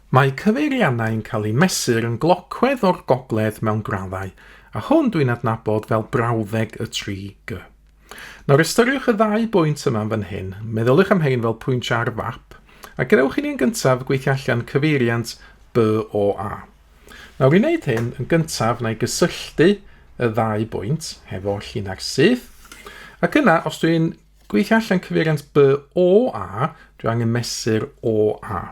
Mae cyfeiriannau'n cael eu mesur yn glocwedd o'r gogledd mewn graddau, a hwn dwi'n adnabod fel brawddeg y 3G. Nawr ystyriwch y ddau bwynt yma fan hyn, meddyliwch am hein fel pwyntiau ar fap, a gadewch i ni yn gyntaf gweithio allan cyfeiriant B o A. Nawr i wneud hyn, yn gyntaf na i gysylltu y ddau bwynt hefo llinell syth, ac yna, os dwi'n gweithio allan cyfeiriant B o A, dwi angen mesur o A.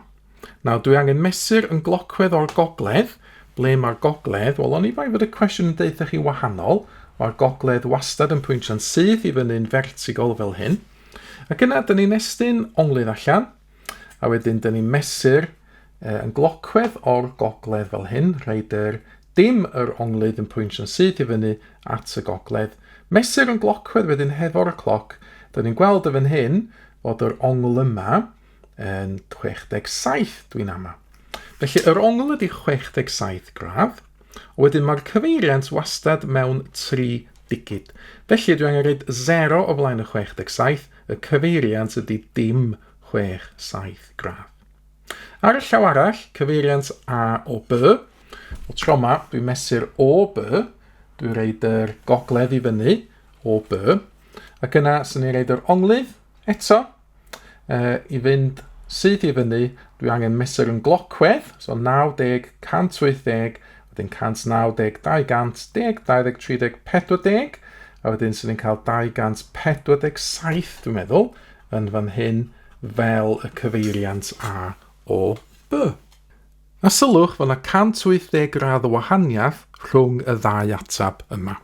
Nawr, dwi angen mesur yn glocwedd o'r gogledd, ble mae'r gogledd, wel, o'n i bai fod y cwestiwn yn deitha chi wahanol, mae'r gogledd wastad yn pwyntio'n syth i fyny'n vertigol fel hyn. Ac yna, dyn ni'n estyn onglydd allan, a wedyn dyn ni'n mesur yn glocwedd o'r gogledd fel hyn, dim yr onglydd yn pwyntio'n syth i fyny at y gogledd. Mesur yn glocwedd wedyn hefo'r cloc, dyn ni'n gweld y fan hyn fod yr ongl yma yn 67 dwi'n ama. Felly, yr ongl ydi 67 gradd, wedyn mae'r cyfeiriant wastad mewn 3 digid. Felly, dwi'n angen rhaid 0 o flaen y 67, y cyfeiriant ydi dim 67 gradd. Ar y llaw arall, cyfeiriant A o B. O tro yma, dwi'n mesur o B, dwi'n rhaid yr gogledd i fyny o B, ac yna, sy'n ni'n rhaid yr onglydd eto, i fynd syth i fyny, dwi angen mesur yn glocwedd, so 90, 180, wedyn 190, 200, 10, 20, 30, 40, a wedyn sy'n ni'n cael 247, dwi'n meddwl, yn fan hyn fel y cyfeiriant A o B. A sylwch fod yna 180 gradd o wahaniaeth rhwng y ddau atab yma.